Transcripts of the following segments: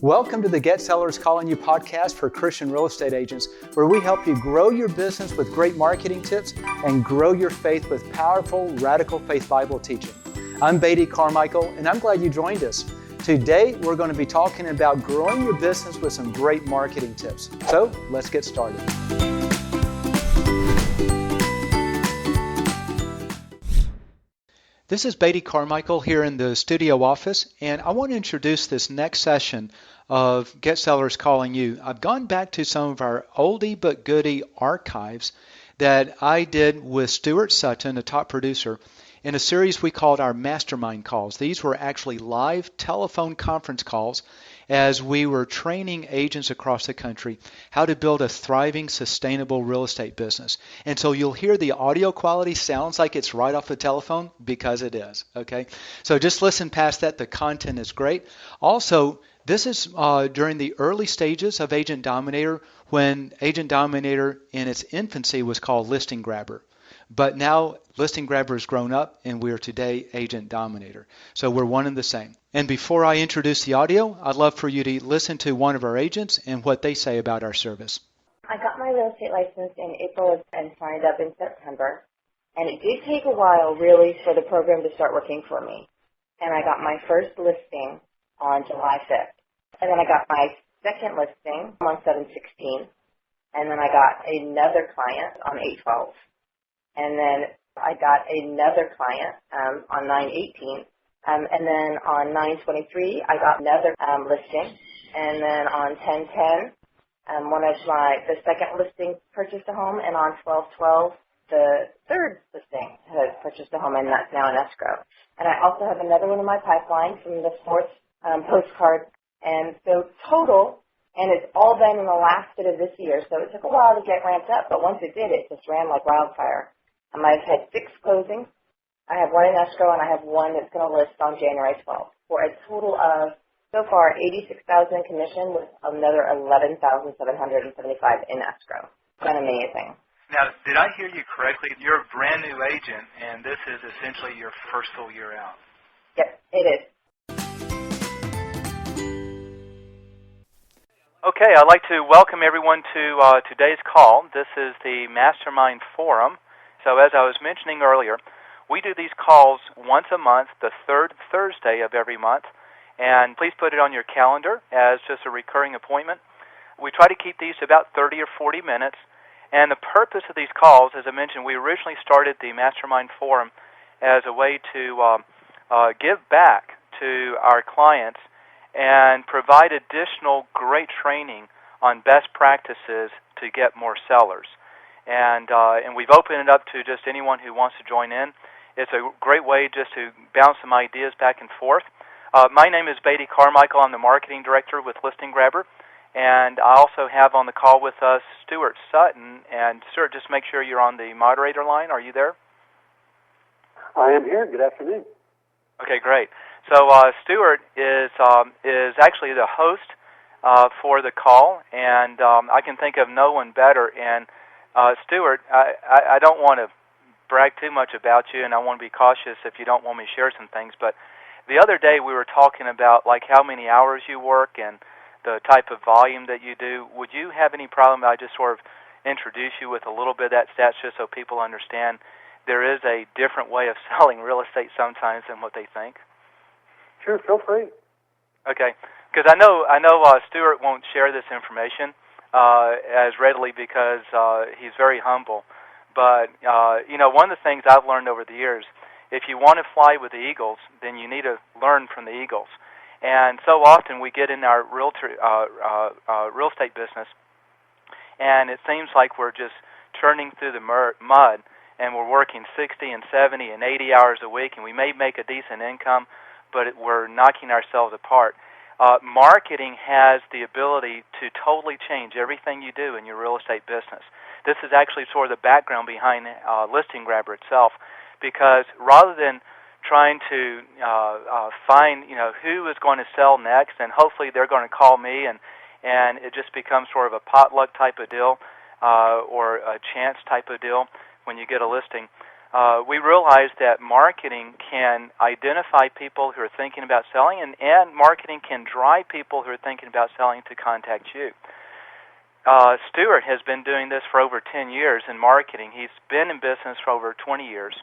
Welcome to the Get Sellers Calling You podcast for Christian real estate agents, where we help you grow your business with great marketing tips and grow your faith with powerful, radical faith Bible teaching. I'm Beatty Carmichael, and I'm glad you joined us. Today, we're going to be talking about growing your business with some great marketing tips. So, let's get started. This is Beatty Carmichael here in the studio office, and I want to introduce this next session of Get Sellers Calling You. I've gone back to some of our oldie but goodie archives that I did with Stuart Sutton, a top producer, in a series we called our Mastermind Calls. These were actually live telephone conference calls as we were training agents across the country how to build a thriving, sustainable real estate business. And so you'll hear the audio quality sounds like it's right off the telephone because it is, okay? So just listen past that. The content is great. Also, this is during the early stages of Agent Dominator, when Agent Dominator in its infancy was called Listing Grabber. But now Listing Grabber has grown up, and we are today Agent Dominator. So we're one and the same. And before I introduce the audio, I'd love for you to listen to one of our agents and what they say about our service. I got my real estate license in April and signed up in September. And it did take a while, really, for the program to start working for me. And I got my first listing on July 5th. And then I got my second listing on 7/16. And then I got another client on 8/12. And then I got another client on 9/18. And then on 9/23, I got another listing. And then on 10/10, the second listing purchased a home. And on 12/12, the third listing has purchased a home, and that's now in escrow. And I also have another one in my pipeline from the fourth postcard. And so total, and it's all been in the last bit of this year, so it took a while to get ramped up, but once it did, it just ran like wildfire. I've had 6 closings. I have one in escrow, and I have one that's going to list on January 12th for a total of, so far, $86,000 in commission with another $11,775 in escrow. It's been amazing. Now, did I hear you correctly? You're a brand new agent, and this is essentially your first full year out. Yep, it is. Okay, I'd like to welcome everyone to today's call. This is the Mastermind Forum. So as I was mentioning earlier, we do these calls once a month, the third Thursday of every month, and please put it on your calendar as just a recurring appointment. We try to keep these to about 30 or 40 minutes, and the purpose of these calls, as I mentioned, we originally started the Mastermind Forum as a way to give back to our clients and provide additional great training on best practices to get more sellers. And we've opened it up to just anyone who wants to join in. It's a great way just to bounce some ideas back and forth. My name is Beatty Carmichael. I'm the marketing director with Listing Grabber. And I also have on the call with us Stuart Sutton. And Stuart, just make sure you're on the moderator line. Are you there? I am here. Good afternoon. Okay, great. So Stuart is actually the host for the call, and I can think of no one better. And Stuart, I don't want to brag too much about you, and I want to be cautious if you don't want me to share some things. But the other day we were talking about like how many hours you work and the type of volume that you do. Would you have any problem if I just sort of introduce you with a little bit of that stats just so people understand there is a different way of selling real estate sometimes than what they think? Sure, feel free. Okay, because I know Stuart won't share this information as readily because he's very humble. But one of the things I've learned over the years, if you want to fly with the eagles, then you need to learn from the eagles. And so often we get in our real estate business, and it seems like we're just churning through the mud, and we're working 60 and 70 and 80 hours a week, and we may make a decent income, but we're knocking ourselves apart. Marketing has the ability to totally change everything you do in your real estate business. This is actually sort of the background behind Listing Grabber itself, because rather than trying to find who is going to sell next, and hopefully they're going to call me, and it just becomes sort of a potluck type of deal or a chance type of deal when you get a listing. we realized that marketing can identify people who are thinking about selling, and marketing can drive people who are thinking about selling to contact you. Stuart has been doing this for over 10 years in marketing. He's been in business for over 20 years.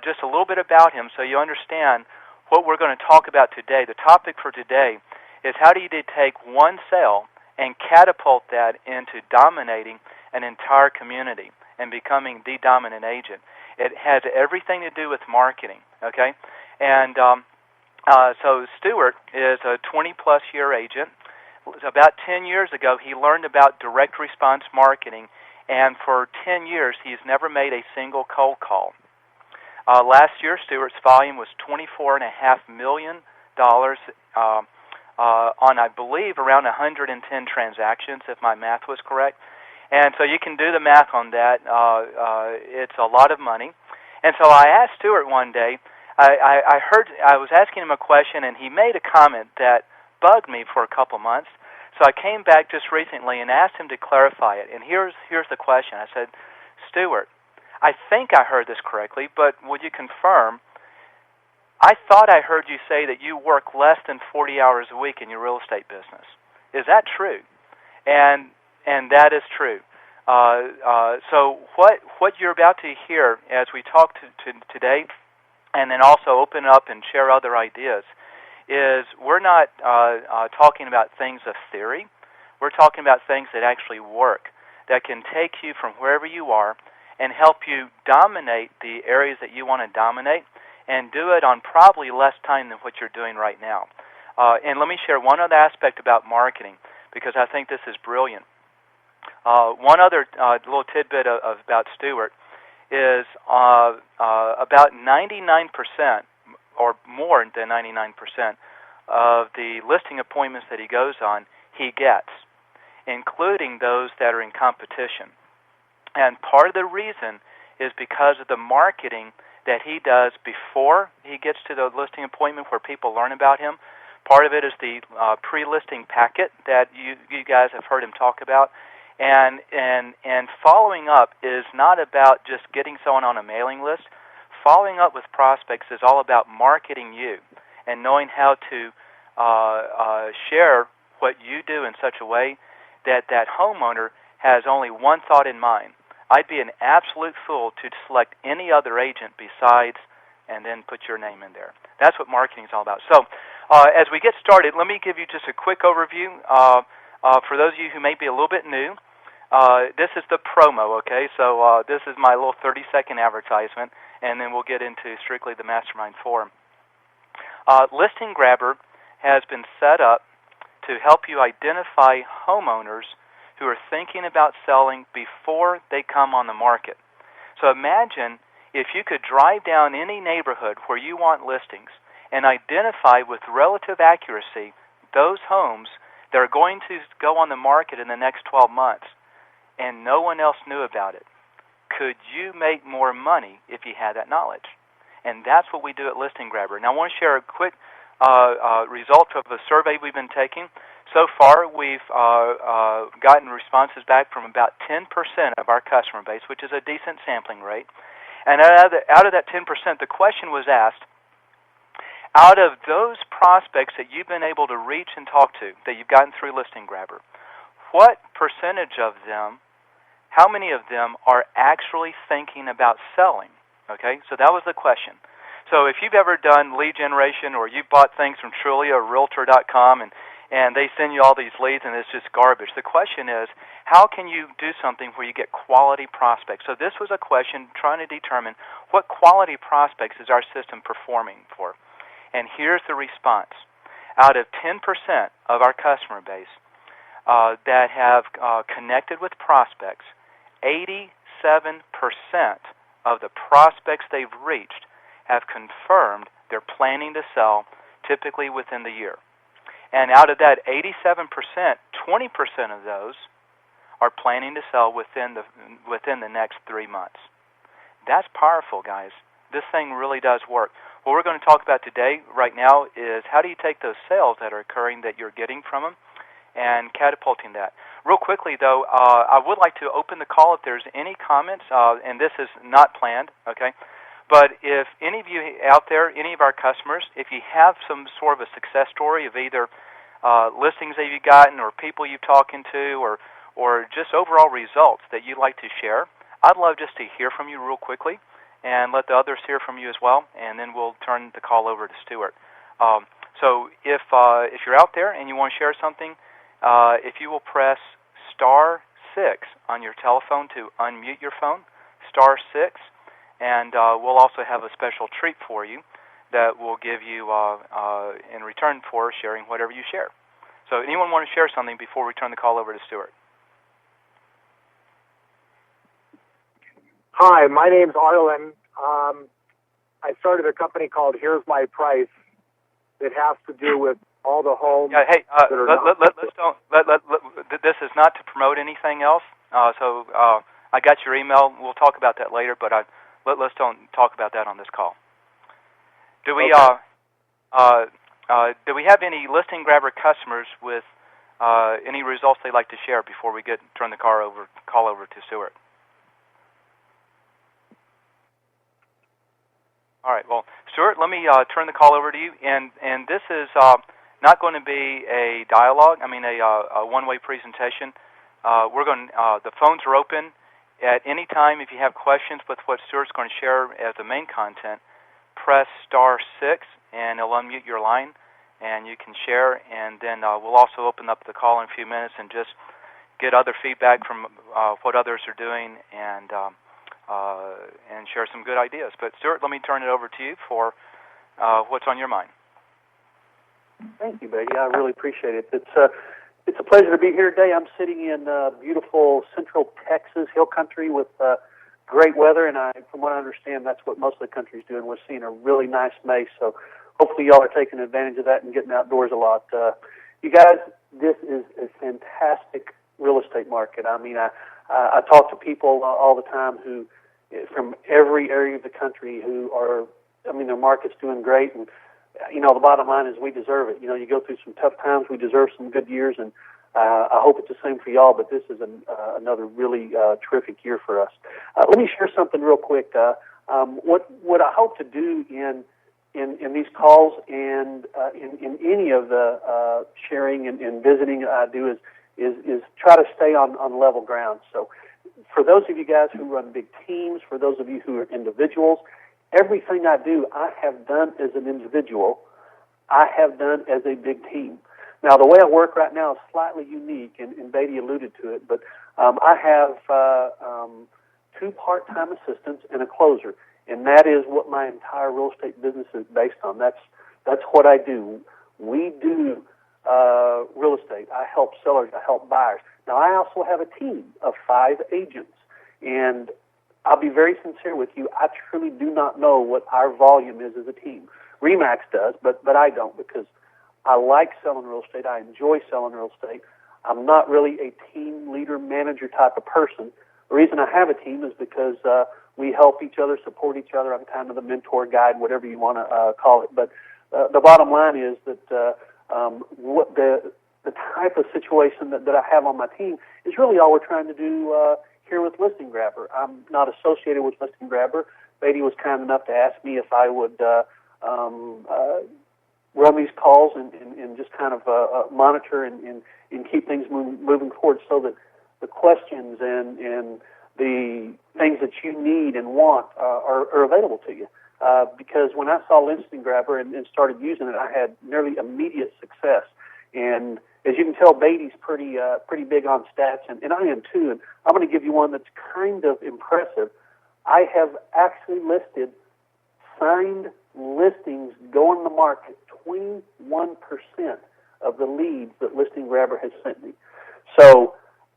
Just a little bit about him so you understand what we're going to talk about today. The topic for today is how do you take one sale and catapult that into dominating an entire community and becoming the dominant agent. It has everything to do with marketing, okay? And so Stuart is a 20-plus year agent. About 10 years ago, he learned about direct response marketing, and for 10 years, he's never made a single cold call. Last year, Stuart's volume was $24.5 million on, I believe, around 110 transactions, if my math was correct. And so you can do the math on that. It's a lot of money. And so I asked Stuart one day, I was asking him a question, and he made a comment that bugged me for a couple months. So I came back just recently and asked him to clarify it. And here's the question. I said, Stuart, I think I heard this correctly, but would you confirm? I thought I heard you say that you work less than 40 hours a week in your real estate business. Is that true? And that is true. So what you're about to hear as we talk to today, and then also open up and share other ideas, is we're not talking about things of theory. We're talking about things that actually work, that can take you from wherever you are and help you dominate the areas that you want to dominate, and do it on probably less time than what you're doing right now. And let me share one other aspect about marketing, because I think this is brilliant. One other little tidbit about Stuart is about 99%, or more than 99%, of the listing appointments that he goes on, he gets, including those that are in competition. And part of the reason is because of the marketing that he does before he gets to the listing appointment where people learn about him. Part of it is the pre-listing packet that you guys have heard him talk about. And following up is not about just getting someone on a mailing list. Following up with prospects is all about marketing you and knowing how to share what you do in such a way that that homeowner has only one thought in mind. I'd be an absolute fool to select any other agent besides, and then put your name in there. That's what marketing is all about. So as we get started, let me give you just a quick overview. For those of you who may be a little bit new, this is the promo, okay? So this is my little 30-second advertisement, and then we'll get into strictly the Mastermind Forum. Listing Grabber has been set up to help you identify homeowners who are thinking about selling before they come on the market. So imagine if you could drive down any neighborhood where you want listings and identify with relative accuracy those homes that are going to go on the market in the next 12 months, and no one else knew about it. Could you make more money if you had that knowledge? And that's what we do at Listing Grabber. Now I want to share a quick result of a survey we've been taking. So far, we've gotten responses back from about 10% of our customer base, which is a decent sampling rate. And out of that 10%, the question was asked, out of those prospects that you've been able to reach and talk to, that you've gotten through Listing Grabber, what percentage of them, how many of them are actually thinking about selling? Okay, so that was the question. So if you've ever done lead generation, or you've bought things from Trulia or Realtor.com, and they send you all these leads and it's just garbage, the question is, how can you do something where you get quality prospects? So this was a question trying to determine what quality prospects is our system performing for. And here's the response. Out of 10% of our customer base that have connected with prospects, 87% of the prospects they've reached have confirmed they're planning to sell typically within the year. And out of that 87%, 20% of those are planning to sell within the next 3 months. That's powerful, guys. This thing really does work. What we're going to talk about today, right now, is how do you take those sales that are occurring that you're getting from them and catapulting that. Real quickly, though, I would like to open the call if there's any comments, and this is not planned, okay? But if any of you out there, any of our customers, if you have some sort of a success story of either listings that you've gotten or people you've talking to or just overall results that you'd like to share, I'd love just to hear from you real quickly and let the others hear from you as well, and then we'll turn the call over to Stuart. So if you're out there and you want to share something, if you will press *6 on your telephone to unmute your phone, *6, and we'll also have a special treat for you that we'll give you in return for sharing whatever you share. So anyone want to share something before we turn the call over to Stuart? Hi, my name's Arlen. I started a company called Here's My Price. It has to do with all the homes. Yeah, hey, that are this is not to promote anything else. So I got your email. We'll talk about that later, but let's don't talk about that on this call. Do we do we have any listing grabber customers with any results they'd like to share before we turn the call over to Stuart? All right. Well, Stuart, let me turn the call over to you. And this is not going to be a dialogue. I mean, a one-way presentation. The phones are open at any time. If you have questions with what Stuart's going to share as the main content, press *6 and it'll unmute your line, and you can share. And then we'll also open up the call in a few minutes and just get other feedback from what others are doing and share some good ideas. But Stuart, let me turn it over to you for what's on your mind. Thank you, Beatty. I really appreciate it. It's a pleasure to be here today. I'm sitting in beautiful central Texas hill country with great weather, and from what I understand, that's what most of the country's doing. We're seeing a really nice May, so hopefully y'all are taking advantage of that and getting outdoors a lot. You guys, this is a fantastic real estate market. I mean, I talk to people all the time who, from every area of the country, who are, I mean, their market's doing great, and the bottom line is we deserve it. You go through some tough times, we deserve some good years, and I hope it's the same for y'all, but this is another really terrific year for us. Let me share something real quick. What I hope to do in these calls and in any of the sharing and visiting I do is try to stay on level ground. So for those of you guys who run big teams, for those of you who are individuals, everything I do, I have done as an individual, I have done as a big team. Now, the way I work right now is slightly unique, and Beatty alluded to it, but I have 2 part-time assistants and a closer, and that is what my entire real estate business is based on. That's what I do. We do real estate. I help sellers. I help buyers. Now, I also have a team of 5 agents, and I'll be very sincere with you. I truly do not know what our volume is as a team. RE/MAX does, but I don't, because I like selling real estate. I enjoy selling real estate. I'm not really a team leader, manager type of person. The reason I have a team is because we help each other, support each other. I'm kind of the mentor, guide, whatever you want to call it. But the bottom line is that what the type of situation that I have on my team is really all we're trying to do here with Listing Grabber. I'm not associated with Listing Grabber. Beatty was kind enough to ask me if I would run these calls and just kind of monitor and keep things moving forward, so that the questions and the things that you need and want are available to you. Because when I saw Listing Grabber and started using it, I had nearly immediate success. And as you can tell, Beatty's pretty big on stats, and I am too. And I'm going to give you one that's kind of impressive. I have actually listed signed listings going to market 21% of the leads that Listing Grabber has sent me. So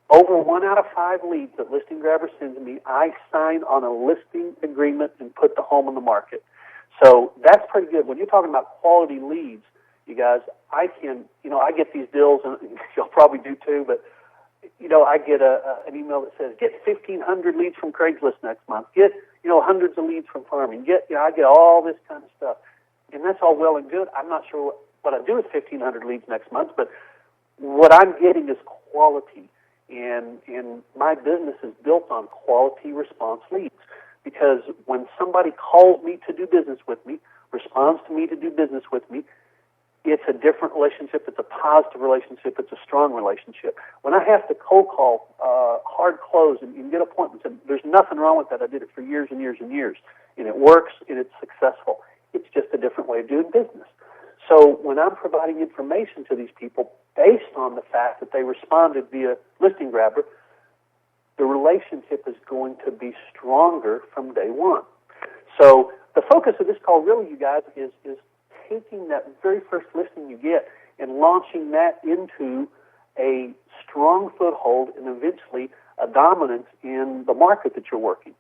over 1 out of 5 leads that Listing Grabber sends me, I sign on a listing agreement and put the home on the market. So that's pretty good. When you're talking about quality leads, you guys, I get these deals, and you'll probably do too, but, I get an email that says, get 1,500 leads from Craigslist next month. Get, hundreds of leads from farming. I get all this kind of stuff. And that's all well and good. I'm not sure what I do with 1,500 leads next month, but what I'm getting is quality, and my business is built on quality response leads. Because when somebody calls me to do business with me, responds to me to do business with me, it's a different relationship. It's a positive relationship. It's a strong relationship. When I have to cold call, hard close, and get appointments, and there's nothing wrong with that. I did it for years and years and years, and it works, and it's successful. It's just a different way of doing business. So when I'm providing information to these people based on the fact that they responded via Listing Grabber, the relationship is going to be stronger from day one. So the focus of this call really, you guys, is taking that very first listing you get and launching that into a strong foothold and eventually a dominance in the market that you're working.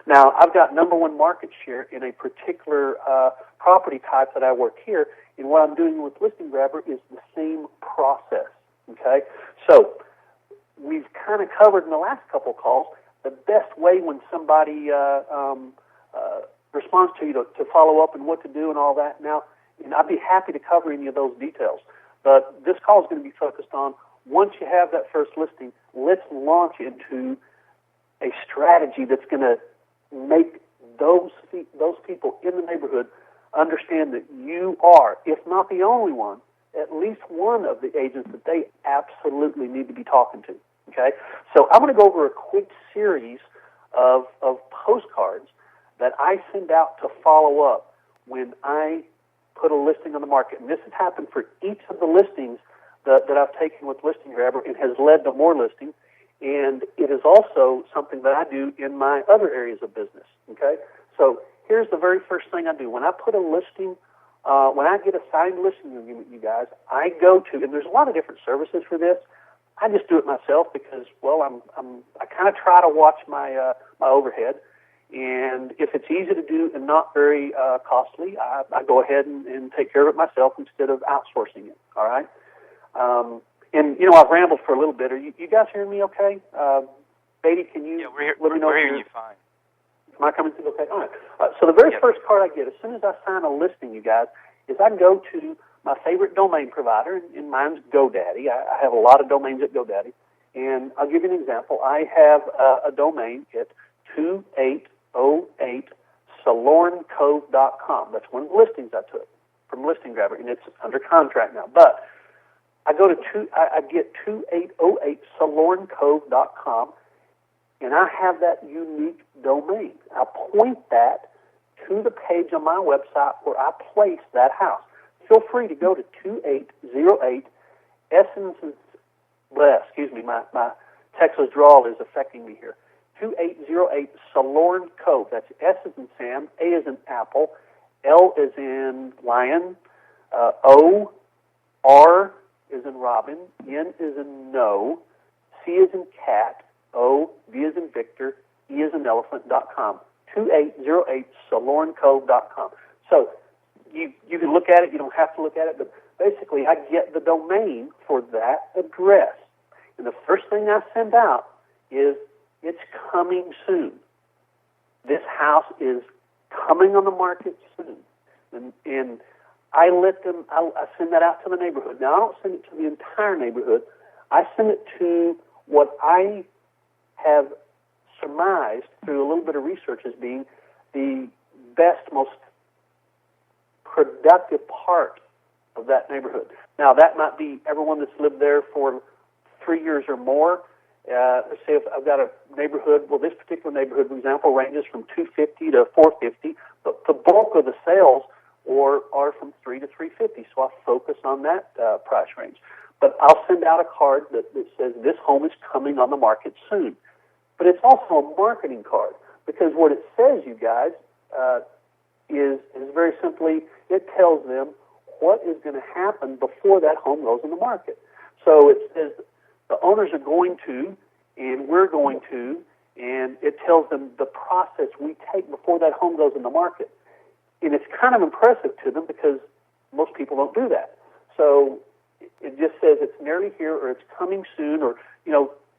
Now, I've got number one market share in a particular property type that I work here, and what I'm doing with Listing Grabber is the same process, okay? So we've kind of covered in the last couple of calls the best way when somebody responds to you to follow up and what to do and all that. Now, and I'd be happy to cover any of those details, but this call is going to be focused on once you have that first listing, let's launch into a strategy that's going to make those people in the neighborhood understand that you are, if not the only one, at least one of the agents that they absolutely need to be talking to. Okay? So I'm going to go over a quick series of postcards that I send out to follow up when I put a listing on the market. And this has happened for each of the listings that I've taken with Listing Grabber and has led to more listings. And it is also something that I do in my other areas of business. Okay? So here's the very first thing I do. When I put a listing, when I get a signed listing agreement, you guys, I go to, and there's a lot of different services for this. I just do it myself because, well, I kind of try to watch my overhead. And if it's easy to do and not very costly, I go ahead and take care of it myself instead of outsourcing it. All right? And, I've rambled for a little bit. Are you guys hearing me okay? Beatty, can you let me know? We're hearing you fine. Am I coming through okay? All right. So the very first card I get, as soon as I sign a listing, you guys, is I go to my favorite domain provider, and mine's GoDaddy. I have a lot of domains at GoDaddy. And I'll give you an example. I have a domain at 2808salorncove.com. That's one of the listings I took from Listing Grabber, and it's under contract now. But I get 2808salorncove.com, and I have that unique domain. I point that to the page on my website where I place that house. Feel free to go to 2808 my Texas drawl is affecting me here. 2808 Salorn Cove. That's S as in Sam, A as in Apple, L as in Lion, O, R as in Robin, N as in No, C as in Cat, O, V as in Victor, E as in Elephant.com. 2808salorncove.com. So you can look at it. You don't have to look at it, but basically I get the domain for that address. And the first thing I send out is it's coming soon. This house is coming on the market soon. And I send that out to the neighborhood. Now, I don't send it to the entire neighborhood. I send it to what I have surmised through a little bit of research as being the best, most productive part of that neighborhood. Now, that might be everyone that's lived there for 3 years or more. Let's say if I've got a neighborhood, well, this particular neighborhood, for example, ranges from 250 to 450, but the bulk of the sales are from 3 to 350, so I focus on that price range. But I'll send out a card that says this home is coming on the market soon. But it's also a marketing card, because what it says, you guys, is very simply, it tells them what is going to happen before that home goes on the market. So it says the owners are going to, and we're going to, and it tells them the process we take before that home goes in the market. And it's kind of impressive to them because most people don't do that. So it just says it's nearly here, or it's coming soon, or,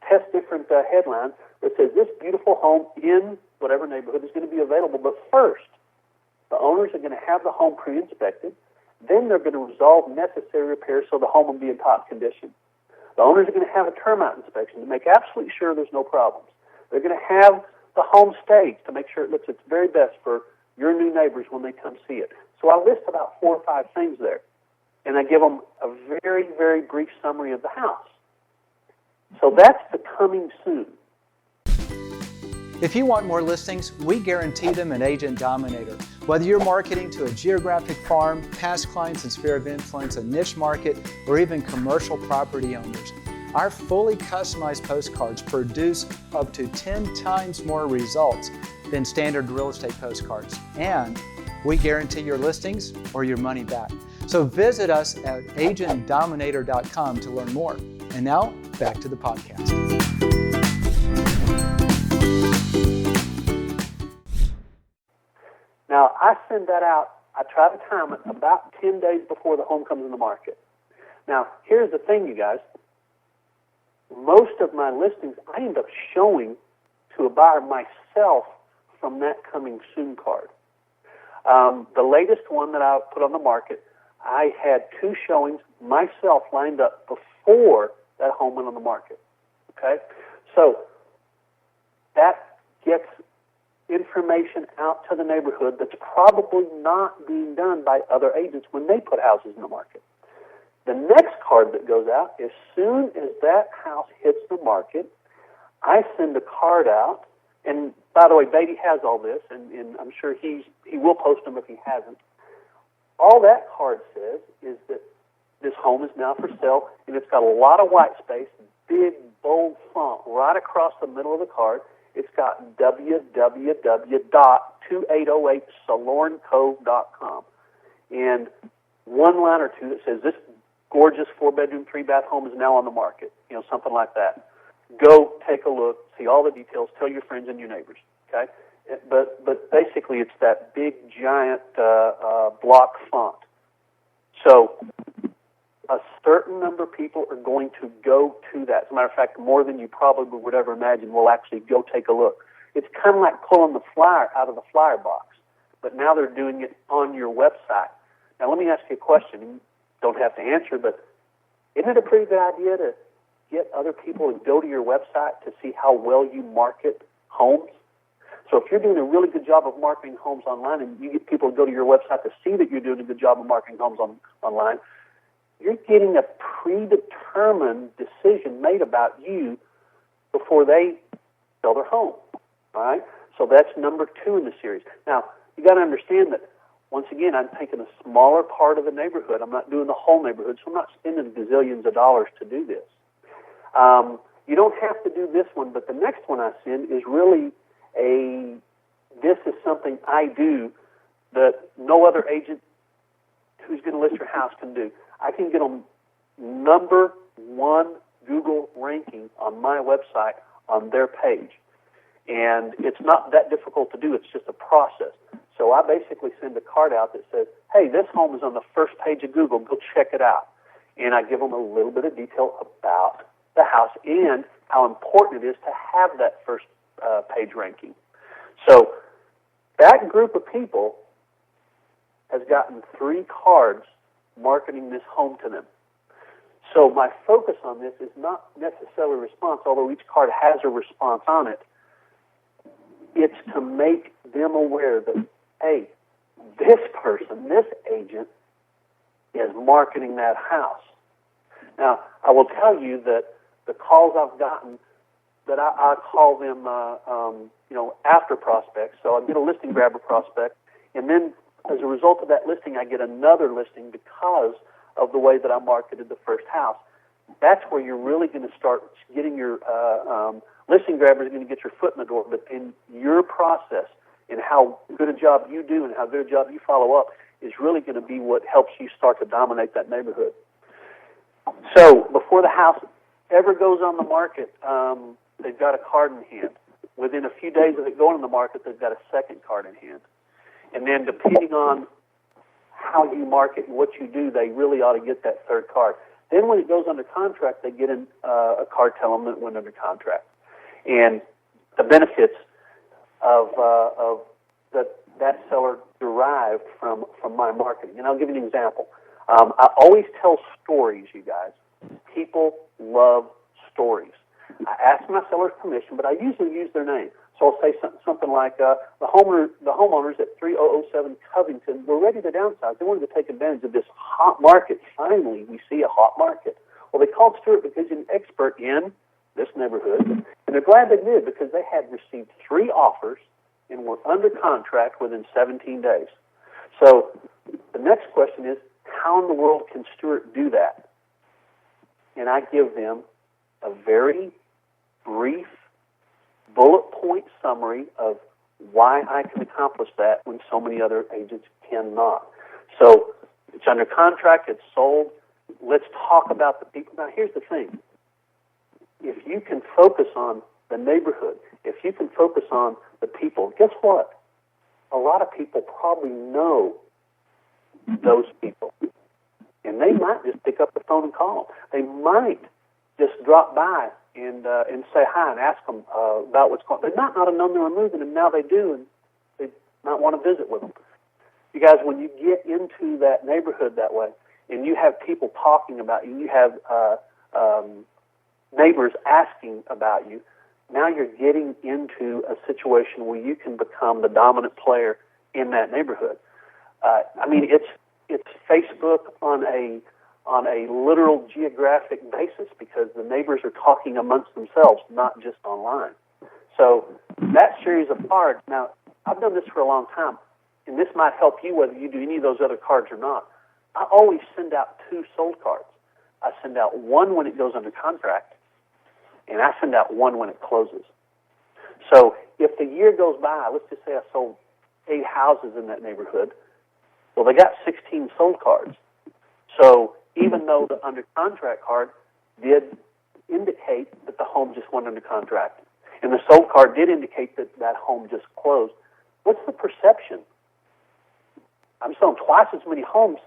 test different headlines that says this beautiful home in whatever neighborhood is going to be available. But first, the owners are going to have the home pre-inspected. Then they're going to resolve necessary repairs so the home will be in top condition. The owners are going to have a termite inspection to make absolutely sure there's no problems. They're going to have the home staged to make sure it looks its very best for your new neighbors when they come see it. So I list about 4 or 5 things there, and I give them a very, very brief summary of the house. So that's the coming soon. If you want more listings, we guarantee them an Agent Dominator. Whether you're marketing to a geographic farm, past clients and sphere of influence, a niche market, or even commercial property owners, our fully customized postcards produce up to 10 times more results than standard real estate postcards. And we guarantee your listings or your money back. So visit us at agentdominator.com to learn more. And now, back to the podcast. Now, I send that out, I try to time it about 10 days before the home comes in the market. Now, here's the thing, you guys. Most of my listings, I end up showing to a buyer myself from that coming soon card. The latest one that I put on the market, I had 2 showings myself lined up before that home went on the market. Okay? So that gets information out to the neighborhood that's probably not being done by other agents when they put houses in the market. The next card that goes out, as soon as that house hits the market, I send a card out, and by the way, Beatty has all this, and I'm sure he will post them if he hasn't. All that card says is that this home is now for sale, and it's got a lot of white space, big, bold font right across the middle of the card. It's got www.2808salorncove.com and 1 line or 2 that says this gorgeous 4-bedroom, 3-bath home is now on the market, something like that. Go take a look, see all the details, tell your friends and your neighbors, okay? But basically it's that big, giant block font. So a certain number of people are going to go to that. As a matter of fact, more than you probably would ever imagine will actually go take a look. It's kind of like pulling the flyer out of the flyer box, but now they're doing it on your website. Now let me ask you a question. You don't have to answer, but isn't it a pretty good idea to get other people to go to your website to see how well you market homes? So if you're doing a really good job of marketing homes online and you get people to go to your website to see that you're doing a good job of marketing homes online, you're getting a predetermined decision made about you before they sell their home. All right? So that's number 2 in the series. Now, you got to understand that, once again, I'm taking a smaller part of the neighborhood. I'm not doing the whole neighborhood, so I'm not spending gazillions of dollars to do this. You don't have to do this one, but the next one I send is really this is something I do that no other agent who's going to list your house can do. I can get them number 1 Google ranking on my website on their page. And it's not that difficult to do. It's just a process. So I basically send a card out that says, hey, this home is on the first page of Google. Go check it out. And I give them a little bit of detail about the house and how important it is to have that first page ranking. So that group of people has gotten 3 cards marketing this home to them. So my focus on this is not necessarily response, although each card has a response on it. It's to make them aware that, hey, this person, this agent, is marketing that house. Now, I will tell you that the calls I've gotten, that I call them, after prospects. So I get a listing grabber prospect, and then as a result of that listing, I get another listing because of the way that I marketed the first house. That's where you're really going to start getting your listing grabber is going to get your foot in the door. But in your process and how good a job you do and how good a job you follow up is really going to be what helps you start to dominate that neighborhood. So before the house ever goes on the market, they've got a card in hand. Within a few days of it going on the market, they've got a second card in hand. And then depending on how you market and what you do, they really ought to get that third card. Then when it goes under contract, they get a card telling them it went under contract. And the benefits of that seller derived from my marketing. And I'll give you an example. I always tell stories, you guys. People love stories. I ask my seller's permission, but I usually use their name. So I'll say something like, the homeowners at 3007 Covington were ready to downsize. They wanted to take advantage of this hot market. Finally, we see a hot market. Well, they called Stuart because he's an expert in this neighborhood, and they're glad they did because they had received 3 offers and were under contract within 17 days. So the next question is, how in the world can Stuart do that? And I give them a very brief bullet point summary of why I can accomplish that when so many other agents cannot. So it's under contract, it's sold. Let's talk about the people. Now, here's the thing. If you can focus on the neighborhood, if you can focus on the people, guess what? A lot of people probably know those people. And they might just pick up the phone and call them. They might just drop by and say hi and ask them about what's going on. They might not have known they were moving, and now they do, and they might want to visit with them. You guys, when you get into that neighborhood that way, and you have people talking about you, you have neighbors asking about you, now you're getting into a situation where you can become the dominant player in that neighborhood. I mean, it's Facebook on a literal geographic basis because the neighbors are talking amongst themselves, not just online. So that series of cards, now, I've done this for a long time, and this might help you whether you do any of those other cards or not. I always send out 2 sold cards. I send out one when it goes under contract, and I send out one when it closes. So if the year goes by, let's just say I sold 8 houses in that neighborhood, well, they got 16 sold cards. So even though the under contract card did indicate that the home just went under contract, and the sold card did indicate that that home just closed, what's the perception? I'm selling twice as many homes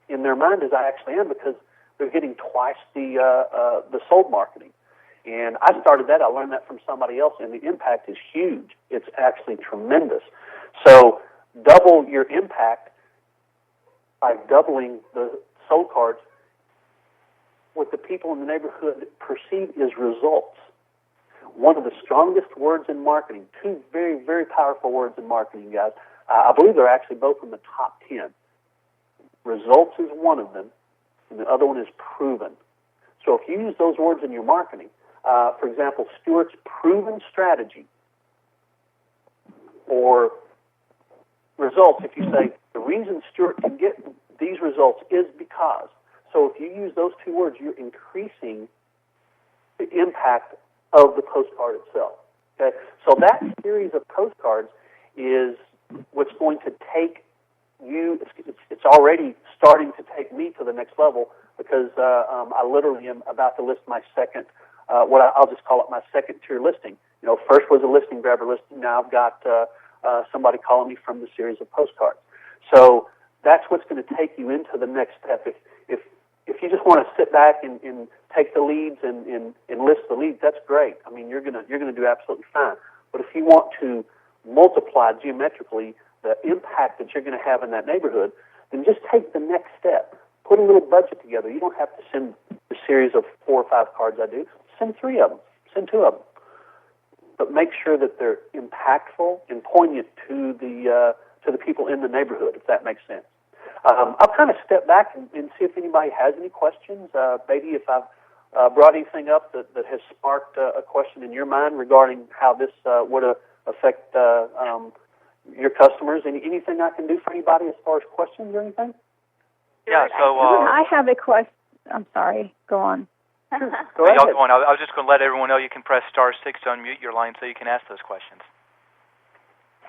in their mind as I actually am because they're getting twice the sold marketing. And I started that. I learned that from somebody else, and the impact is huge. It's actually tremendous. So double your impact by doubling the sold cards. What the people in the neighborhood perceive is results. One of the strongest words in marketing, 2 very, very powerful words in marketing, guys. I believe they're actually both in the top 10. Results is one of them, and the other one is proven. So if you use those words in your marketing, for example, Stuart's proven strategy, or results, if you say, the reason Stuart can get these results is because. So if you use those 2 words, you're increasing the impact of the postcard itself. Okay? So that series of postcards is what's going to take you, it's already starting to take me to the next level because I literally am about to list my second, I'll just call it my second tier listing. You know, first was a listing grabber listing. Now I've got somebody calling me from the series of postcards. So that's what's going to take you into the next step. If you just want to sit back and take the leads and list the leads, that's great. I mean, you're gonna do absolutely fine. But if you want to multiply geometrically the impact that you're going to have in that neighborhood, then just take the next step. Put a little budget together. You don't have to send a series of 4 or 5 cards I do. Send 3 of them. Send 2 of them. But make sure that they're impactful and poignant to the people in the neighborhood, if that makes sense. I'll kind of step back and see if anybody has any questions. Maybe if I've brought anything up that has sparked a question in your mind regarding how this would affect your customers. Anything I can do for anybody as far as questions or anything? Yeah, so... I have a question. I'm sorry. Go on. Go ahead. Go on. I was just going to let everyone know you can press *6 to unmute your line so you can ask those questions.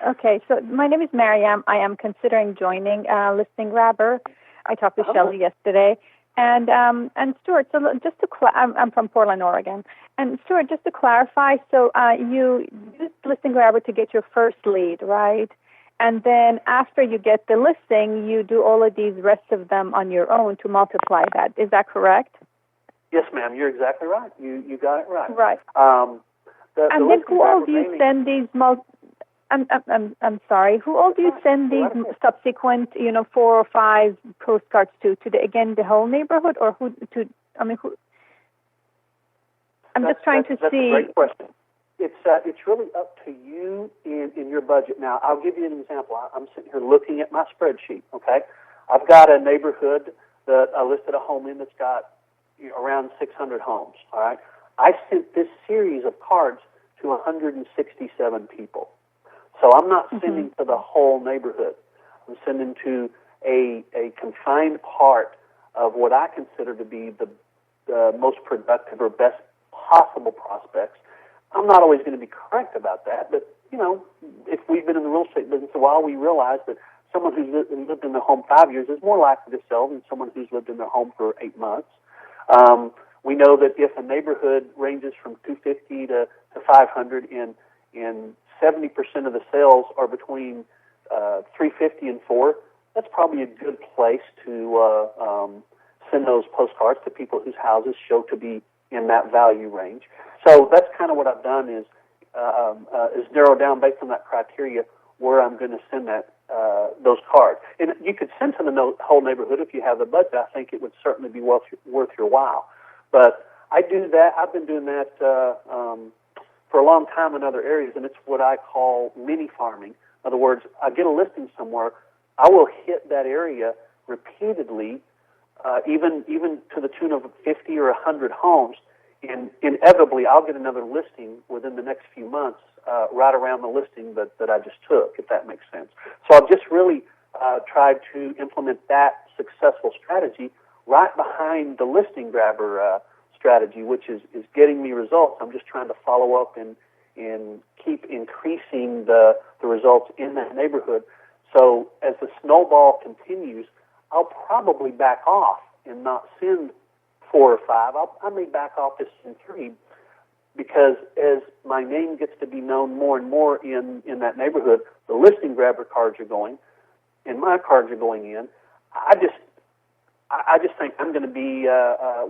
Okay, so my name is Mariam. I am considering joining Listing Grabber. I talked to Shelley yesterday. And Stuart, so just to I'm from Portland, Oregon. And Stuart, just to clarify, so you used Listing Grabber to get your first lead, right? And then after you get the listing, you do all of these rest of them on your own to multiply that. Is that correct? Yes, ma'am. You're exactly right. You got it right. Right. And then who all do you send these I'm sorry. Who all do you send these subsequent, 4 or 5 postcards to? To the whole neighborhood, or who? I'm just trying to that's see. a great question. It's really up to you in your budget. Now, I'll give you an example. I'm sitting here looking at my spreadsheet, okay? I've got a neighborhood that I listed a home in that's got around 600 homes, all right? I sent this series of cards to 167 people. So I'm not sending to the whole neighborhood. I'm sending to a confined part of what I consider to be the most productive or best possible prospects. I'm not always going to be correct about that, but, if we've been in the real estate business a while, we realize that someone who's lived in their home 5 years is more likely to sell than someone who's lived in their home for 8 months. We know that if a neighborhood ranges from 250 to 500 and 70% of the sales are between 350 and 4, that's probably a good place to send those postcards to people whose houses show to be in that value range. So that's kind of what I've done is narrow down based on that criteria where I'm going to send those cards. And you could send to the whole neighborhood if you have the budget. I think it would certainly be worth your while. But I do that. I've been doing that for a long time in other areas, and it's what I call mini farming. In other words, I get a listing somewhere, I will hit that area repeatedly, even to the tune of 50 or 100 homes, and inevitably I'll get another listing within the next few months right around the listing that I just took, if that makes sense. So I've just really tried to implement that successful strategy right behind the listing grabber strategy, which is getting me results. I'm just trying to follow up and keep increasing the results in that neighborhood. So as the snowball continues, I'll probably back off and not send 4 or 5. I may back off to send 3, because as my name gets to be known more and more in that neighborhood, the listing grabber cards are going, and my cards are going in. I just think I'm going to be,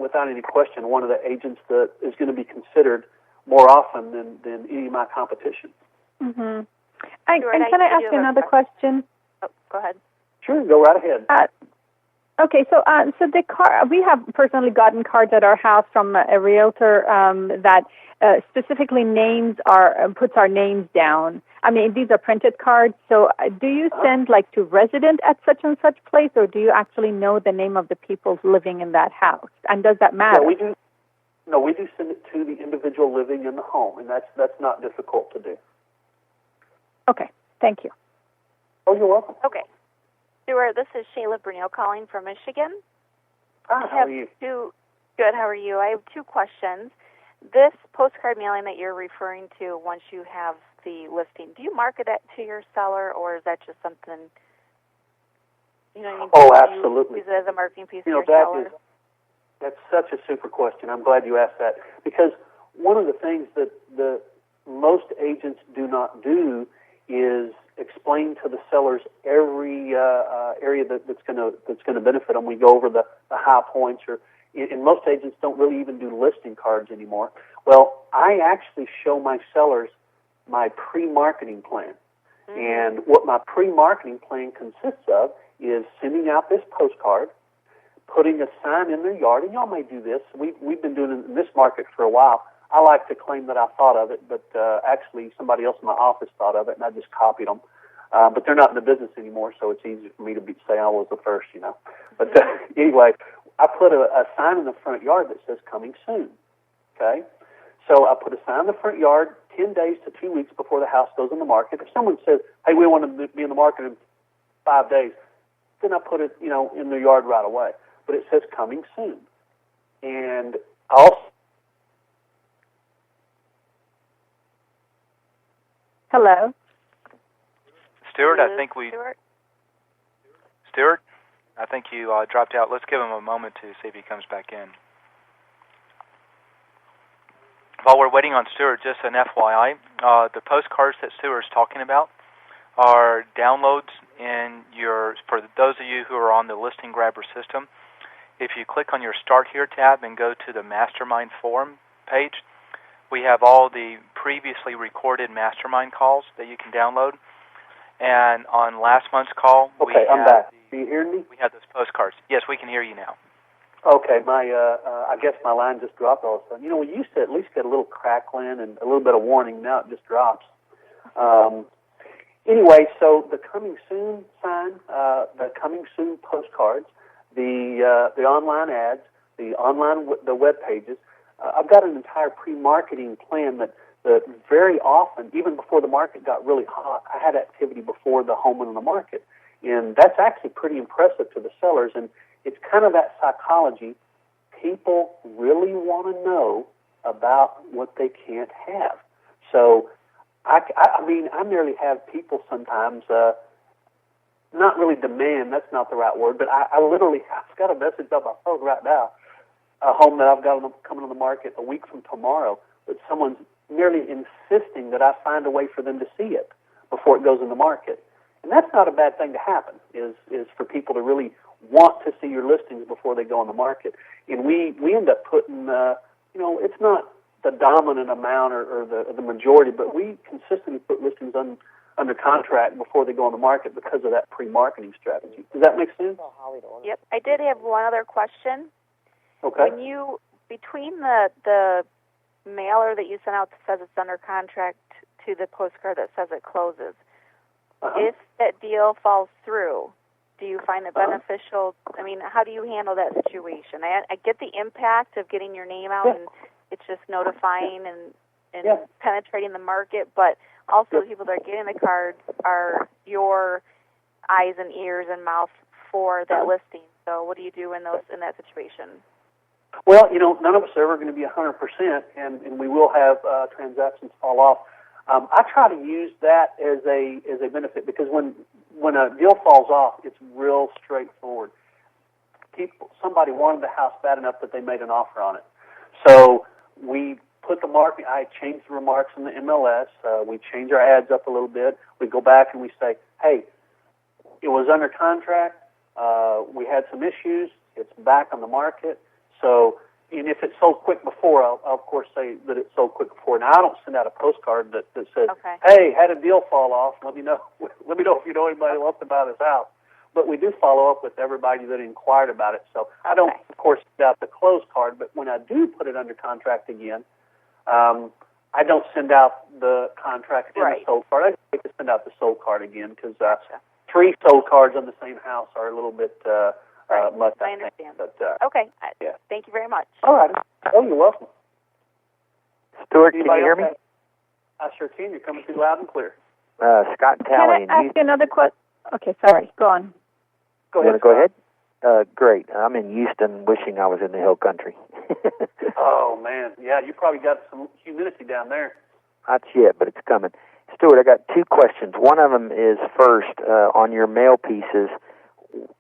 without any question, one of the agents that is going to be considered more often than any of my competition. Mm-hmm. And can I ask another question? Oh, go ahead. Sure, go right ahead. Okay, so the we have personally gotten cards at our house from a realtor that specifically puts our names down. I mean, these are printed cards. So do you send to resident at such and such place, or do you actually know the name of the people living in that house? And does that matter? Yeah, we do. No, we do send it to the individual living in the home, and that's not difficult to do. Okay, thank you. Oh, you're welcome. Okay. Stuart, this is Shayla Brunel calling from Michigan. Hi, how are you? Good, how are you? I have 2 questions. This postcard mailing that you're referring to, once you have the listing, do you market it to your seller, or is that just something, what I mean? Oh, absolutely. Use it as a marketing piece for your seller? That's such a super question. I'm glad you asked that, because one of the things that most agents do not do is explain to the sellers every area that's going to benefit them. We go over the high points, and most agents don't really even do listing cards anymore. Well, I actually show my sellers my pre-marketing plan. Mm-hmm. And what my pre-marketing plan consists of is sending out this postcard, putting a sign in their yard, and y'all may do this. We've been doing it in this market for a while. I like to claim that I thought of it, but actually somebody else in my office thought of it, and I just copied them. But they're not in the business anymore, so it's easy for me to say I was the first, But anyway, I put a sign in the front yard that says coming soon, okay? So I put a sign in the front yard 10 days to 2 weeks before the house goes on the market. If someone says, hey, we want to be in the market in 5 days, then I put it, in their yard right away. But it says coming soon. And I also... Hello? Stuart, I think you dropped out. Let's give him a moment to see if he comes back in. While we're waiting on Stuart, just an FYI, the postcards that Stuart's talking about are downloads for those of you who are on the Listing Grabber system. If you click on your Start Here tab and go to the Mastermind Forum page, we have all the previously recorded Mastermind calls that you can download. And on last month's call, I'm back. Do you hear me? We had those postcards. Yes, we can hear you now. Okay, I guess my line just dropped all of a sudden. You know, we used to at least get a little crackling and a little bit of warning. Now it just drops. Anyway, so the coming soon sign, the coming soon postcards, the online ads, the web pages. I've got an entire pre-marketing plan that very often, even before the market got really hot, I had activity before the home went on the market, and that's actually pretty impressive to the sellers. And it's kind of that psychology. People really want to know about what they can't have. So, I mean, I nearly have people sometimes, not really demand, that's not the right word, but I literally, I've got a message on my phone right now, a home that I've got coming on the market a week from tomorrow, but someone's merely insisting that I find a way for them to see it before it goes in the market. And that's not a bad thing to happen, is for people to really want to see your listings before they go on the market. And we end up putting, it's not the dominant amount or the majority, but we consistently put listings under contract before they go on the market because of that pre-marketing strategy. Does that make sense? Yep. I did have one other question. Okay. When you, between the mailer that you sent out that says it's under contract to the postcard that says it closes, if that deal falls through, do you find it beneficial? I mean, how do you handle that situation? I get the impact of getting your name out, and it's just notifying and penetrating the market, but also the people that are getting the cards are your eyes and ears and mouth for that listing. So what do you do in that situation? Well, none of us are ever going to be 100%, and we will have transactions fall off. I try to use that as a benefit because when a deal falls off, it's real straightforward. Somebody wanted the house bad enough that they made an offer on it. So we put the market. I change the remarks in the MLS. We change our ads up a little bit. We go back and we say, hey, it was under contract. We had some issues. It's back on the market. So, and if it's sold quick before, I'll of course say that it's sold quick before. Now, I don't send out a postcard that says, hey, had a deal fall off. Let me know. Let me know if you know anybody who wants to buy this house. But we do follow up with everybody that inquired about it. So I don't, of course, send out the closed card. But when I do put it under contract again, I don't send out the contract and the sold card. I like to send out the sold card again because 3 sold cards on the same house are a little bit much. I understand. But, okay. Thank you very much. All right. Oh, you're welcome. Stuart, can you hear me? I sure can. You're coming through loud and clear. Scott and Tally. Can I ask you another question? Okay, sorry. Go on. Go ahead. Go ahead? Great. I'm in Houston wishing I was in the hill country. Oh, man. Yeah, you probably got some humidity down there. Not yet, but it's coming. Stuart, I got 2 questions. One of them is first, on your mail pieces,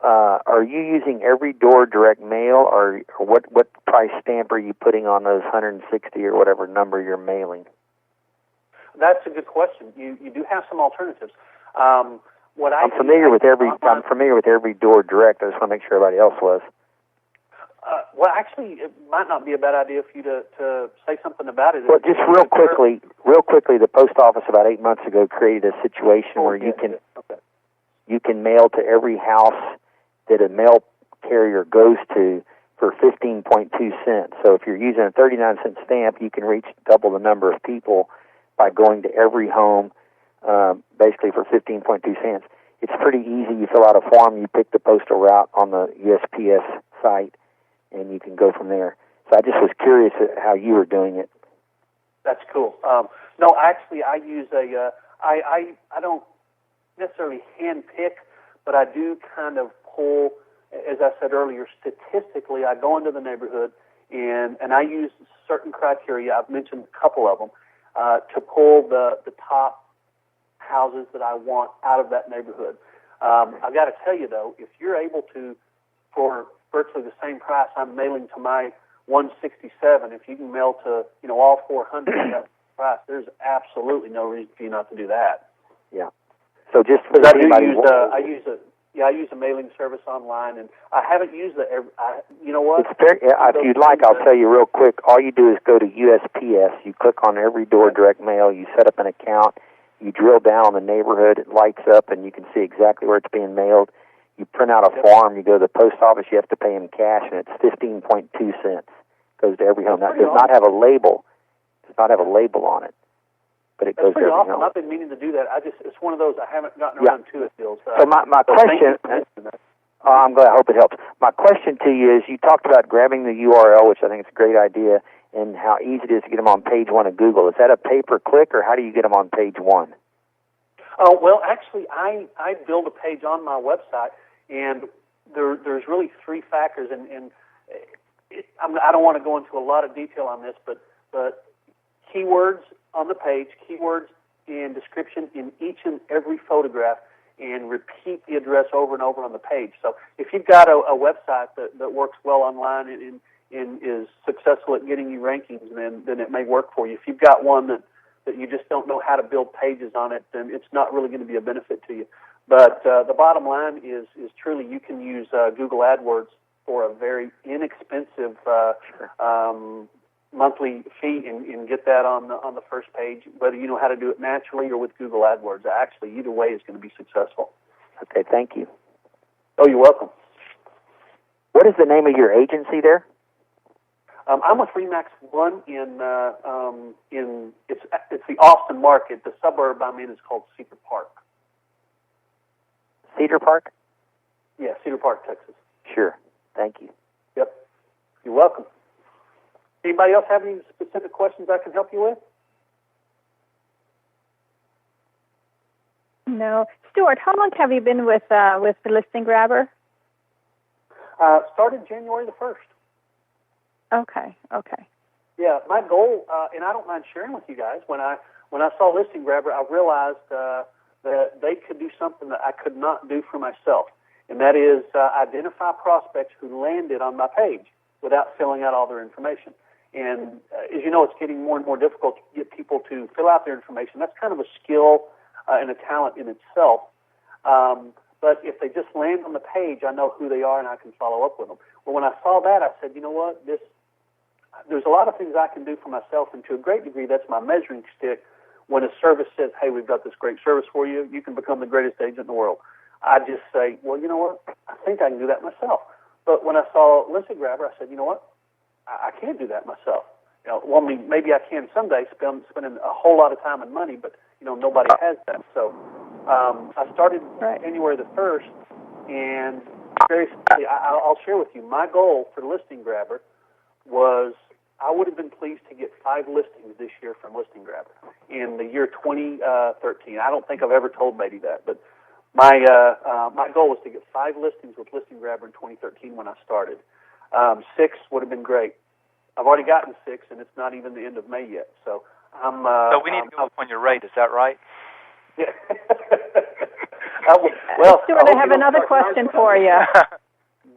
are you using every door direct mail, or what price stamp are you putting on those 160 or whatever number you're mailing? That's a good question. You do have some alternatives. I'm familiar with every door direct. I just want to make sure everybody else was. Well, actually, it might not be a bad idea for you to say something about it. Well, just real quickly, the post office about 8 months ago created a situation where you can mail to every house that a mail carrier goes to for 15.2 cents. So if you're using a 39-cent stamp, you can reach double the number of people by going to every home, basically for 15.2 cents. It's pretty easy. You fill out a form, you pick the postal route on the USPS site, and you can go from there. So I just was curious how you were doing it. That's cool. No, actually, I use I don't necessarily hand pick, but I do kind of pull, as I said earlier, statistically, I go into the neighborhood and I use certain criteria. I've mentioned a couple of them to pull the top houses that I want out of that neighborhood. I've got to tell you, though, if you're able to, for virtually the same price I'm mailing to my 167, if you can mail to all 400 at that price, there's absolutely no reason for you not to do that. Yeah. So just for I use a mailing service online, and I haven't used it. You know what? If you'd like, I'll tell you real quick. All you do is go to USPS. You click on every door direct mail. You set up an account. You drill down on the neighborhood. It lights up, and you can see exactly where it's being mailed. You print out a form, you go to the post office, you have to pay them cash, and it's 15.2 cents. Goes to every home. Now, it does not have a label. It does not have a label on it, but it goes to every home. I've been meaning to do that. It's one of those I haven't gotten around to it, Bill. So my question, I'm glad. I hope it helps. My question to you is: you talked about grabbing the URL, which I think is a great idea, and how easy it is to get them on page 1 of Google. Is that a pay-per-click, or how do you get them on page 1? Oh, well, actually, I build a page on my website, and there's really 3 factors, and I don't want to go into a lot of detail on this, but keywords on the page, keywords and description in each and every photograph, and repeat the address over and over on the page. So if you've got a website that works well online and is successful at getting you rankings, then it may work for you. If you've got one that you just don't know how to build pages on it, then it's not really going to be a benefit to you. But the bottom line is truly you can use Google AdWords for a very inexpensive monthly fee and get that on the first page, whether you know how to do it naturally or with Google AdWords. Actually, either way is going to be successful. Okay, thank you. Oh, you're welcome. What is the name of your agency there? I'm with Remax One in it's the Austin market. The suburb I'm in is called Cedar Park. Cedar Park? Yeah, Cedar Park, Texas. Sure. Thank you. Yep. You're welcome. Anybody else have any specific questions I can help you with? No. Stuart, how long have you been with the Listing Grabber? Started January the 1st. Okay. Yeah, my goal, and I don't mind sharing with you guys, when I saw Listing Grabber, I realized that they could do something that I could not do for myself, and that is identify prospects who landed on my page without filling out all their information. And as you know, it's getting more and more difficult to get people to fill out their information. That's kind of a skill and a talent in itself. But if they just land on the page, I know who they are and I can follow up with them. Well, when I saw that, I said, you know what, there's a lot of things I can do for myself, and to a great degree, that's my measuring stick. When a service says, hey, we've got this great service for you, you can become the greatest agent in the world, I just say, well, you know what, I think I can do that myself. But when I saw Listing Grabber, I said, you know what, I can't do that myself. Well, I mean, maybe I can someday, spending a whole lot of time and money, but, nobody has that. So I started January the 1st, and very simply, I'll share with you, my goal for Listing Grabber was I would have been pleased to get 5 listings this year from Listing Grabber in the year 2013. I don't think I've ever told Beatty that, but my goal was to get 5 listings with Listing Grabber in 2013 when I started. 6 would have been great. I've already gotten 6, and it's not even the end of May yet. So so we need to go up on your rate. Is that right? Yeah. Stuart, I have another question for you.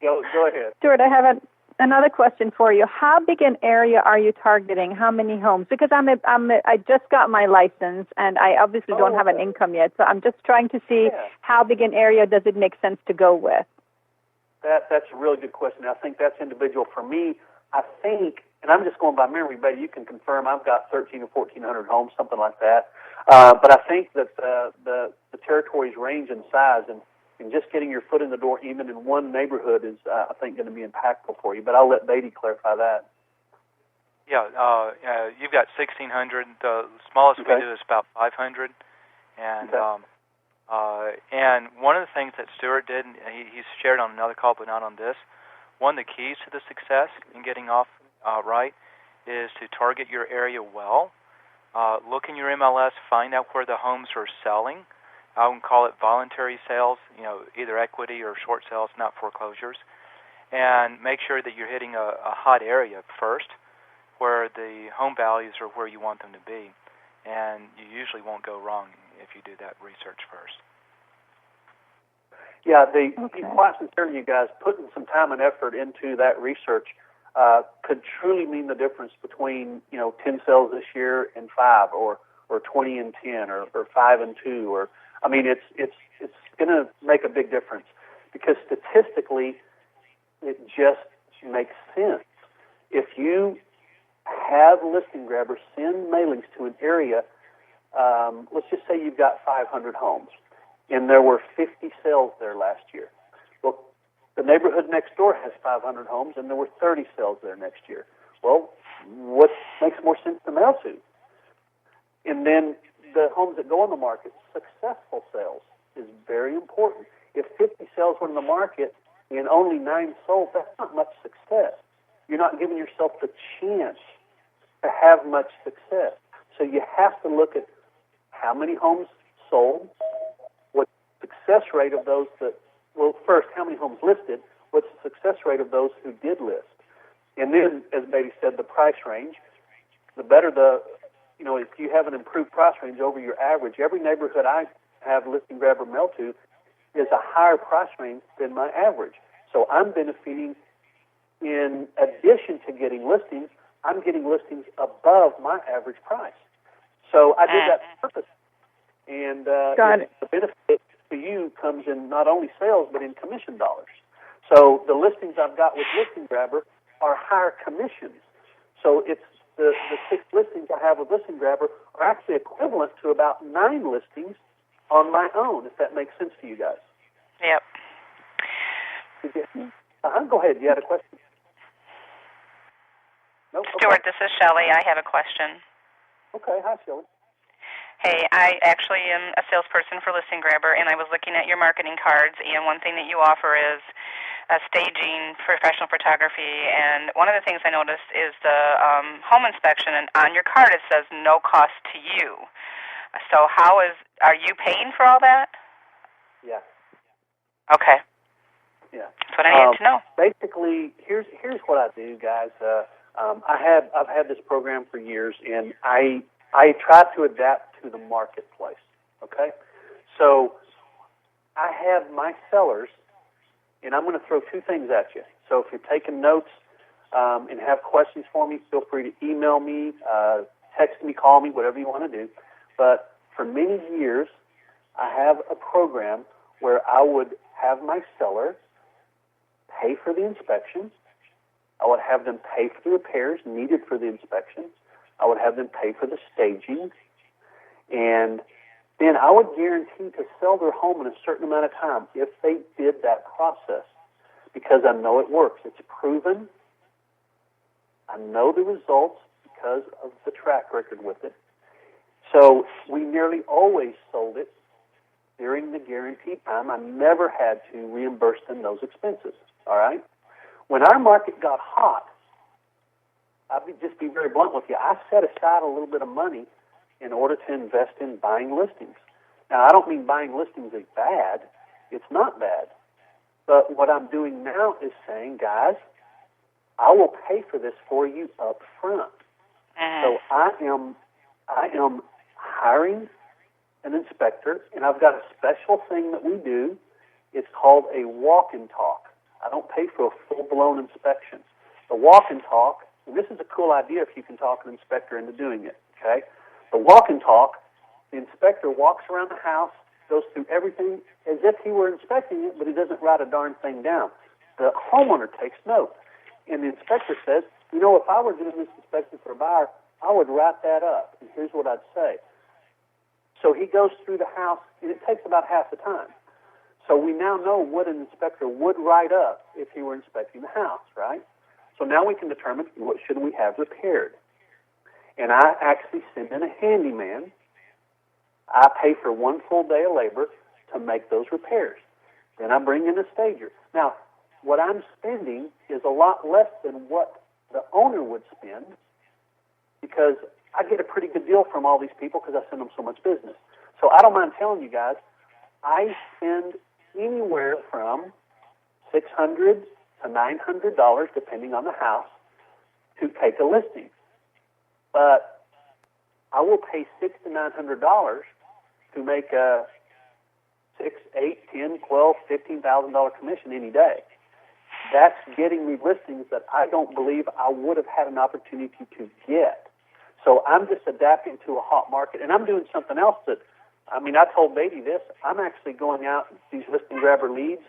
Go ahead. Stuart, I have another question for you. How big an area are you targeting? How many homes? Because I just got my license, and I obviously don't have an income yet. So I'm just trying to see how big an area does it make sense to go with. That's a really good question. I think that's individual. For me, I think, and I'm just going by memory, but you can confirm I've got 1,300 or 1,400 homes, something like that. But I think that the territories range in size, and just getting your foot in the door even in one neighborhood is, I think, going to be impactful for you. But I'll let Beatty clarify that. Yeah, you've got 1,600. The smallest we do is about 500. And and one of the things that Stuart did, and he's shared on another call but not on this, one of the keys to the success in getting off right is to target your area well. Look in your MLS, find out where the homes are selling. I would call it voluntary sales, either equity or short sales, not foreclosures. And make sure that you're hitting a hot area first, where the home values are where you want them to be. And you usually won't go wrong if you do that research first. Yeah, quite sincerely, you guys, putting some time and effort into that research could truly mean the difference between 10 sales this year and 5, or 20 and 10, or 5 and 2, or I mean, it's going to make a big difference, because statistically, it just makes sense. If you have Listing Grabber send mailings to an area, let's just say you've got 500 homes, and there were 50 sales there last year. The neighborhood next door has 500 homes, and there were 30 sales there next year. Well, what makes more sense to mail to? And then the homes that go on the market, successful sales is very important. If 50 sales were in the market and only 9 sold, that's not much success. You're not giving yourself the chance to have much success. So you have to look at how many homes sold, what the success rate of those that, well, first, how many homes listed, what's the success rate of those who did list. And then, as Beatty said, the price range. The better the, if you have an improved price range over your average, every neighborhood I have Listing Grabber mail to is a higher price range than my average. So I'm benefiting, in addition to getting listings, I'm getting listings above my average price. So I did that purpose. And the benefit to you comes in not only sales, but in commission dollars. So the listings I've got with Listing Grabber are higher commissions. So it's the 6 listings I have with Listing Grabber are actually equivalent to about 9 listings on my own, if that makes sense to you guys. Yep. Go ahead. You had a question? Nope. Stuart, this is Shelley. I have a question. Okay. Hi, Shelley. Hey, I actually am a salesperson for Listing Grabber, and I was looking at your marketing cards, and one thing that you offer is staging, professional photography, and one of the things I noticed is the home inspection, and on your card it says no cost to you. So are you paying for all that? Yeah. Okay. Yeah. That's what I needed to know. Basically, here's what I do, guys. I've had this program for years, and I try to adapt to the marketplace, okay? So I have my sellers, and I'm going to throw 2 things at you. So if you're taking notes and have questions for me, feel free to email me, text me, call me, whatever you want to do. But for many years, I have a program where I would have my seller pay for the inspection. I would have them pay for the repairs needed for the inspection. I would have them pay for the staging, and then I would guarantee to sell their home in a certain amount of time if they did that process, because I know it works. It's proven. I know the results because of the track record with it. So we nearly always sold it during the guarantee time. I never had to reimburse them those expenses, all right? When our market got hot, I'll just be very blunt with you, I set aside a little bit of money in order to invest in buying listings. Now, I don't mean buying listings is bad. It's not bad. But what I'm doing now is saying, guys, I will pay for this for you up front. So I am hiring an inspector, and I've got a special thing that we do. It's called a walk and talk. I don't pay for a full-blown inspection. The walk and talk, and this is a cool idea if you can talk an inspector into doing it, okay? The walk and talk, the inspector walks around the house, goes through everything as if he were inspecting it, but he doesn't write a darn thing down. The homeowner takes note, and the inspector says, if I were doing this inspection for a buyer, I would write that up, and here's what I'd say. So he goes through the house, and it takes about half the time. So we now know what an inspector would write up if he were inspecting the house, right? So now we can determine what should we have repaired. And I actually send in a handyman. I pay for 1 full day of labor to make those repairs. Then I bring in a stager. Now, what I'm spending is a lot less than what the owner would spend, because I get a pretty good deal from all these people because I send them so much business. So I don't mind telling you guys, I spend anywhere from $600 to $900, depending on the house, to take a listing. But I will pay $600 to $900 to make a $6, $8, $10, $12, $15,000 commission any day. That's getting me listings that I don't believe I would have had an opportunity to get. So I'm just adapting to a hot market, and I'm doing something else that, I told Beatty this. I'm actually going out, these Listing Grabber leads.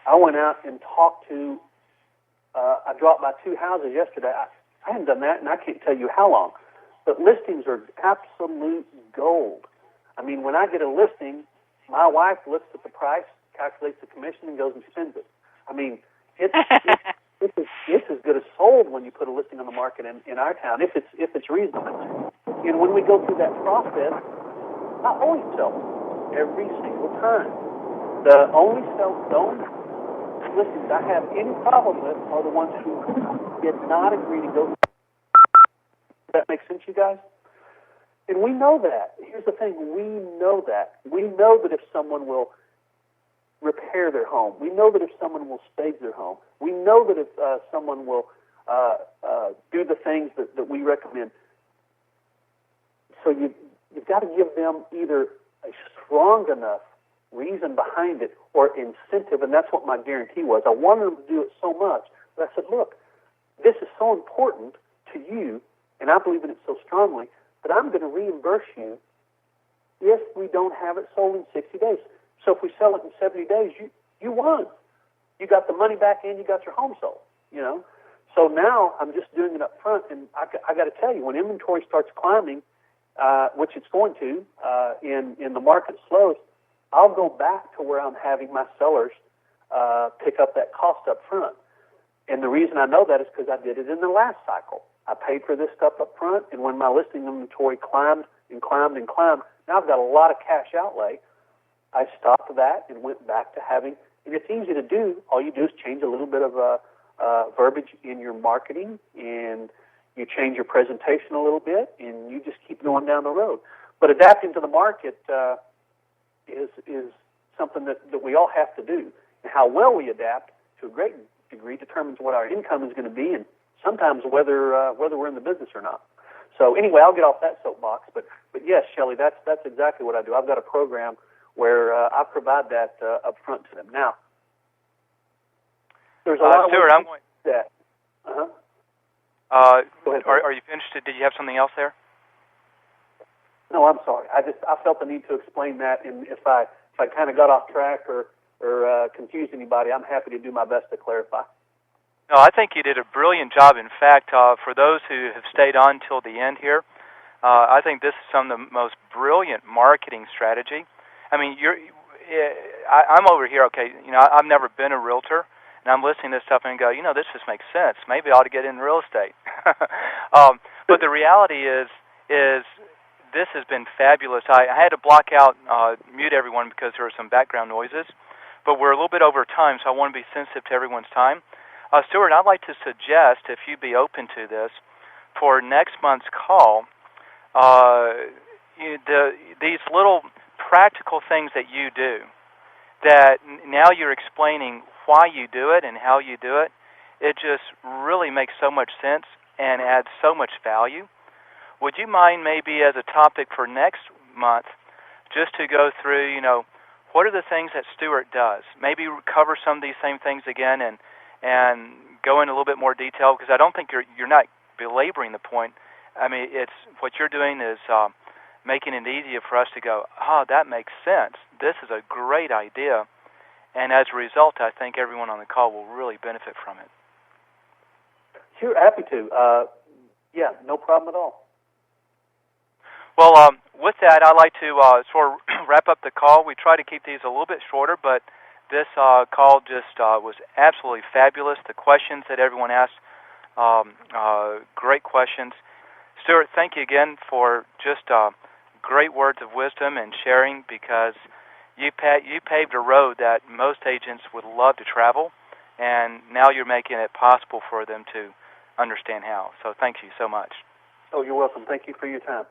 I went out and talked to, I dropped by 2 houses yesterday. I haven't done that, and I can't tell you how long. But listings are absolute gold. When I get a listing, my wife looks at the price calculates the commission, and goes and spends it. I mean, it's as good as sold when you put a listing on the market in our town, if it's reasonable. And when we go through that process, I always sell every single time. The only listings I have any problem with are the ones who did not agree to go. Does that make sense, you guys? And we know that. Here's the thing. We know that. We know that if someone will repair their home, we know that if someone will stage their home, we know that if someone will do the things that we recommend. So you've got to give them either a strong enough reason behind it or incentive, and that's what my guarantee was. I wanted them to do it so much that I said, look, this is so important to you, and I believe in it so strongly, that I'm going to reimburse you if we don't have it sold in 60 days. So if we sell it in 70 days, you won. You got the money back and you got your home sold, you know. So now I'm just doing it up front, and I got to tell you, when inventory starts climbing, which it's going to, in the market slows, I'll go back to where I'm having my sellers pick up that cost up front. And the reason I know that is because I did it in the last cycle. I paid for this stuff up front, and when my listing inventory climbed and climbed and climbed, now I've got a lot of cash outlay. I stopped that and went back to having, and it's easy to do. All you do is change a little bit of verbiage in your marketing, and you change your presentation a little bit, and you just keep going down the road. But adapting to the market is something that we all have to do. And how well we adapt to a great degree determines what our income is going to be, and sometimes whether we're in the business or not. So anyway, I'll get off that soapbox. But yes, Shelley, that's exactly what I do. I've got a program where I provide that up front to them. Now, there's a lot Stuart, of ways to do that. Go ahead. Are you finished? Did you have something else there? No, I'm sorry. I felt the need to explain that, and if I kind of got off track or confused anybody, I'm happy to do my best to clarify. No, I think you did a brilliant job. In fact, for those who have stayed on till the end here, I think this is some of the most brilliant marketing strategy. I mean, I'm over here. Okay, you know, I've never been a realtor, and I'm listening to this stuff and go, you know, this just makes sense. Maybe I ought to get in real estate. But the reality is this has been fabulous. I had to block out, mute everyone because there were some background noises, but we're a little bit over time, so I want to be sensitive to everyone's time. Stuart, I'd like to suggest, if you'd be open to this, for next month's call, these little practical things that you do, that now you're explaining why you do it and how you do it, it just really makes so much sense and adds so much value. Would you mind maybe as a topic for next month just to go through, you know, what are the things that Stuart does? Maybe cover some of these same things again and go in a little bit more detail, because I don't think you're not belaboring the point. I mean, it's what you're doing is making it easier for us to go, that makes sense. This is a great idea. And as a result, I think everyone on the call will really benefit from it. Sure, happy to. Yeah, no problem at all. Well, with that, I'd like to sort of wrap up the call. We try to keep these a little bit shorter, but this call just was absolutely fabulous. The questions that everyone asked, great questions. Stuart, thank you again for just great words of wisdom and sharing, because you paved a road that most agents would love to travel, and now you're making it possible for them to understand how. So thank you so much. Oh, you're welcome. Thank you for your time.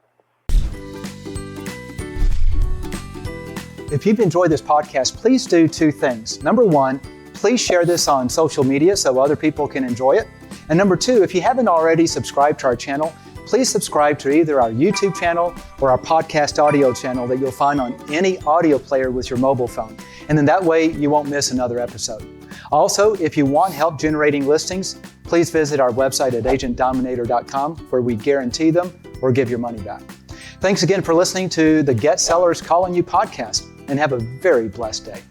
If you've enjoyed this podcast, please do two things. Number one, please share this on social media so other people can enjoy it. And number two, if you haven't already subscribed to our channel, please subscribe to either our YouTube channel or our podcast audio channel that you'll find on any audio player with your mobile phone. And then that way you won't miss another episode. Also, if you want help generating listings, please visit our website at agentdominator.com, where we guarantee them or give your money back. Thanks again for listening to the Get Sellers Calling You podcast, and have a very blessed day.